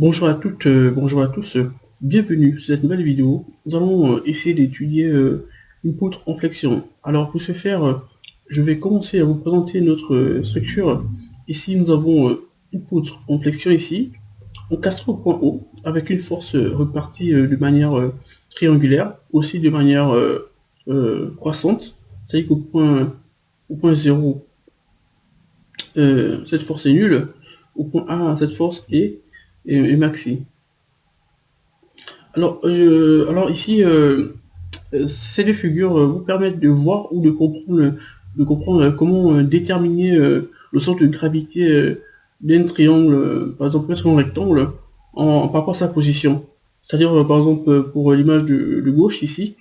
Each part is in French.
Bonjour à toutes, bonjour à tous, bienvenue sur cette nouvelle vidéo. Nous allons essayer d'étudier une poutre en flexion. Alors pour ce faire, je vais commencer à vous présenter notre structure. Ici nous avons une poutre en flexion ici, encastrée au point haut, avec une force repartie de manière triangulaire, aussi de manière croissante. C'est-à-dire au point 0, cette force est nulle, au point A, cette force est maxi. Alors ici, ces deux figures vous permettent de voir ou de comprendre comment déterminer le centre de gravité d'un triangle, par exemple un triangle rectangle, par rapport à sa position. C'est-à-dire, par exemple, pour l'image de gauche ici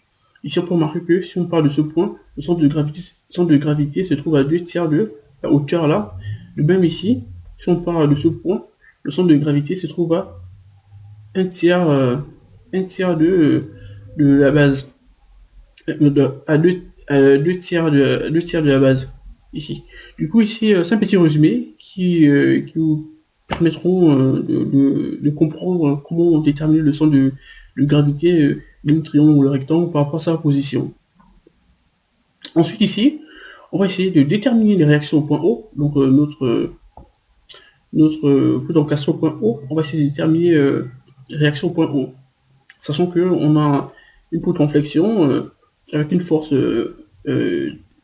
on peut remarquer que si on parle de ce point, le centre de gravité se trouve à 2 tiers de la hauteur là. De même ici, si on parle de ce point, le centre de gravité se trouve à un tiers, de la base, deux tiers de la base, ici. Du coup, ici, c'est un petit résumé qui vous permettront de comprendre comment déterminer le centre de gravité d'un triangle ou le rectangle par rapport à sa position. Ensuite, ici, on va essayer de déterminer les réactions au point O, donc notre coup d'encastration au point O, on va essayer de déterminer les réactions au point O. Sachant qu'on a une poutre en flexion avec une force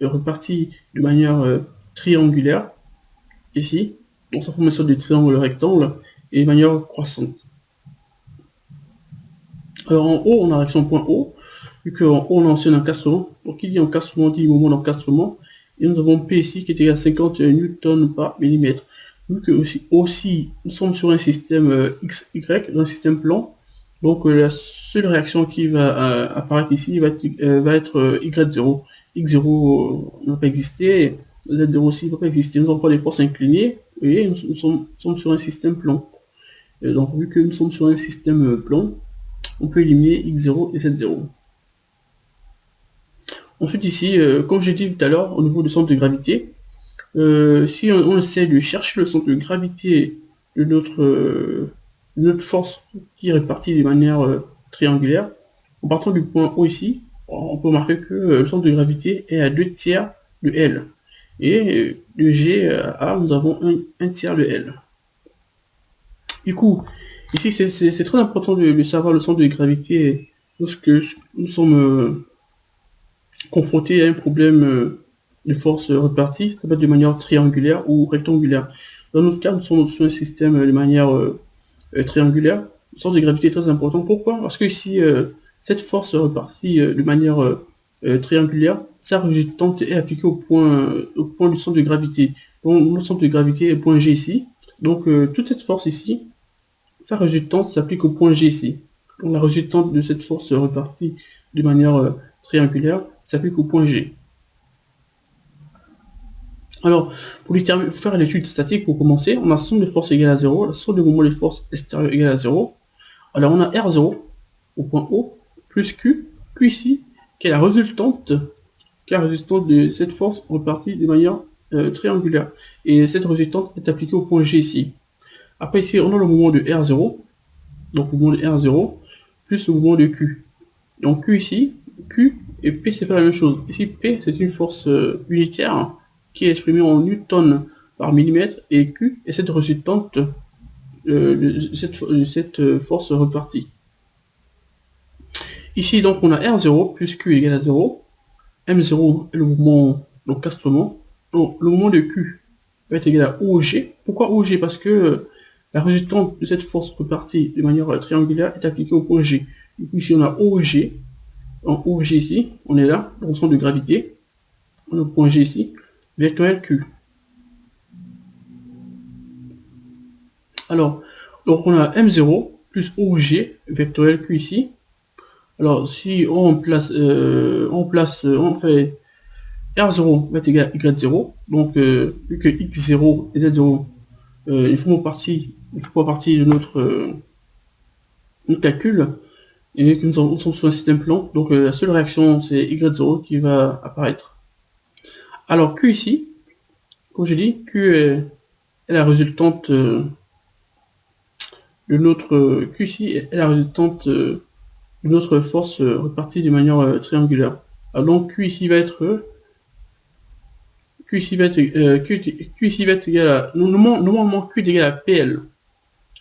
repartie de manière triangulaire ici, donc ça forme une sorte de triangle rectangle et de manière croissante. Alors en haut, on a réaction point haut, vu qu'en haut on a aussi un encastrement, donc il dit encastrement dit moment d'encastrement, et nous avons P ici qui est égal à 50 newtons par millimètre. Vu que aussi nous sommes sur un système XY, dans un système plan, donc la seule réaction qui va apparaître ici va être Y0. X0 ne va pas exister, Z0 aussi ne va pas exister. Nous n'avons pas des forces inclinées, et nous sommes sur un système plan. Donc vu que nous sommes sur un système plan, on peut éliminer X0 et Z0. Ensuite ici, comme j'ai dit tout à l'heure, au niveau du centre de gravité, si on essaie de chercher le centre de gravité de notre force qui est répartie de manière triangulaire, en partant du point O ici, on peut remarquer que le centre de gravité est à 2 tiers de L. Et de G à A, nous avons un tiers de L. Du coup, ici c'est très important de savoir le centre de gravité lorsque nous sommes confrontés à un problème de force répartie, ça peut être de manière triangulaire ou rectangulaire. Dans notre cas, nous sommes sur un système de manière triangulaire. Le centre de gravité est très important. Pourquoi? Parce que ici, cette force répartie de manière triangulaire, sa résultante est appliquée au point du centre de gravité. Donc, notre centre de gravité est point G ici. Donc, toute cette force ici, sa résultante s'applique au point G ici. Donc, la résultante de cette force répartie de manière triangulaire s'applique au point G. Alors, pour faire l'étude statique, pour commencer, on a somme de force égale à 0, la somme de moment des forces extérieures égale à 0. Alors, on a R0 au point O, plus Q ici, qui est la résultante de cette force répartie de manière triangulaire. Et cette résultante est appliquée au point G ici. Après, ici, on a le moment de R0, donc le moment de R0, plus le moment de Q. Donc Q ici, Q et P c'est pas la même chose. Ici P c'est une force unitaire qui est exprimée en newton par millimètre et Q est cette résultante de cette force repartie. Ici donc on a R0 plus Q égale à 0. M0 est le mouvement d'encastrement. Donc le moment de Q va être égal à OG. Pourquoi OG? Parce que la résultante de cette force repartie de manière triangulaire est appliquée au point G. Du coup ici on a OG. En OG ici, on est là, dans le centre de gravité, on a le point G ici, vectoriel Q. Alors, donc on a M0 plus OG, vectoriel Q ici. Alors, si on fait R0 va être égal à Y0, donc vu que X0 et Z0 ils font partie de notre calcul, et que nous sommes sur un système plan, donc la seule réaction c'est Y0 qui va apparaître. Alors Q ici, comme j'ai dit, Q est la résultante de notre Q ici est la résultante de notre force répartie de manière triangulaire. Alors donc Q ici va être Q ici va être, Q ici va être égal à, normalement Q est égal à PL.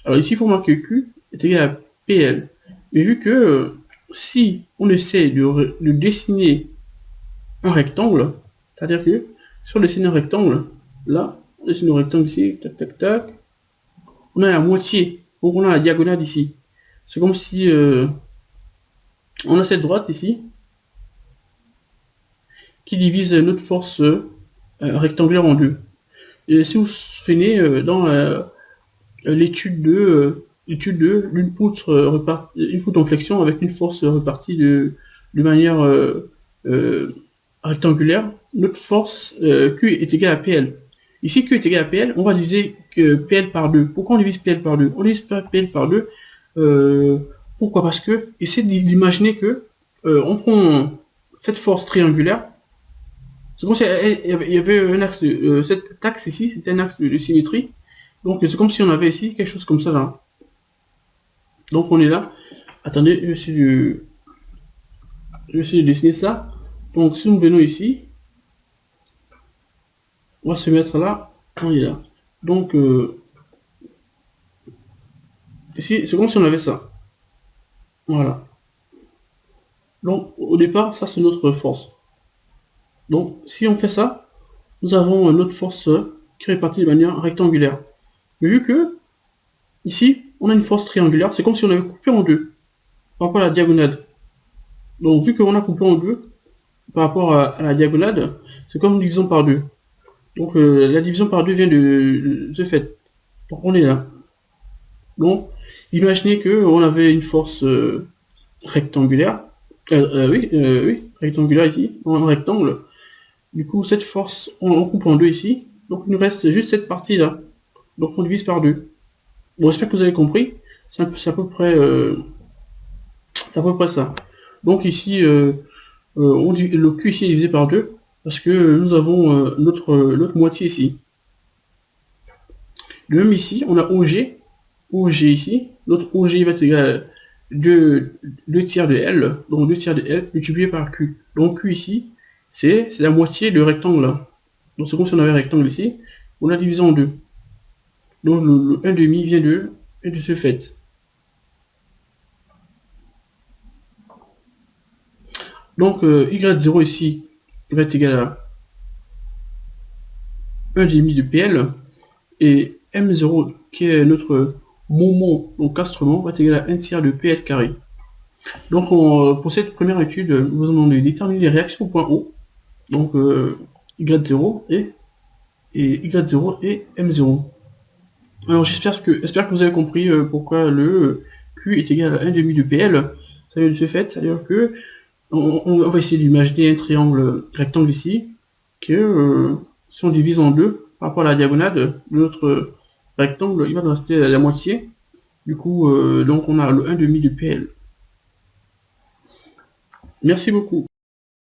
Alors ici il faut marquer Q est égal à PL. Mais vu que si on essaie de dessiner un rectangle, c'est-à-dire que si on dessine un rectangle, là, on dessine un rectangle ici, tac tac tac, on a la moitié, donc on a la diagonale ici. C'est comme si on a cette droite ici qui divise notre force rectangulaire en deux. Et si vous vous souvenez, dans l'étude de une poutre en flexion avec une force repartie de manière rectangulaire, notre force Q est égale à PL. Ici, Q est égal à PL, on va diviser que PL par 2. Pourquoi on divise PL par 2? On divise PL par 2. Pourquoi? Parce que, essayez d'imaginer que on prend cette force triangulaire. C'est comme si il y avait un axe de, cet axe ici, c'était un axe de symétrie. Donc c'est comme si on avait ici quelque chose comme ça là. Donc on est là. Attendez, je vais essayer de dessiner ça. Donc si nous venons ici, on va se mettre là. On est là. Donc ici, c'est comme si on avait ça. Voilà. Donc au départ, ça c'est notre force. Donc si on fait ça, nous avons notre force qui est répartie de manière rectangulaire. Mais vu que ici, on a une force triangulaire, c'est comme si on avait coupé en deux par rapport à la diagonale. Donc vu qu'on a coupé en deux par rapport à la diagonale, c'est comme division par deux. Donc la division par deux vient de ce fait. Donc on est là. Donc imaginez que on avait une force rectangulaire. Oui, rectangulaire ici, en rectangle. Du coup, cette force, on coupe en deux ici. Donc il nous reste juste cette partie là. Donc on divise par deux. Bon, j'espère que vous avez compris. C'est à peu près ça. Donc ici, le Q ici est divisé par 2 parce que nous avons notre moitié ici. De même ici, on a OG ici, notre OG va être égal à 2 tiers de L, donc 2 tiers de L multiplié par Q. Donc Q ici, c'est la moitié de rectangle là. Donc c'est comme si on avait un rectangle ici, on a divisé en deux. Donc le 1,5 vient de ce fait. Donc Y0 ici va être égal à 1,5 de PL, et M0 qui est notre moment, donc castrement, va être égal à 1 tiers de PL carré. Donc pour cette première étude, nous allons déterminer les réactions au point O, donc Y0 et Y0 et M0. Alors j'espère que vous avez compris pourquoi le Q est égal à 1,5 de PL. Ça vient de ce fait, c'est-à-dire que on va essayer d'imaginer un triangle rectangle ici, que si on divise en deux par rapport à la diagonale de notre rectangle, il va nous rester la moitié. Du coup, donc on a le 1,5 de PL. Merci beaucoup.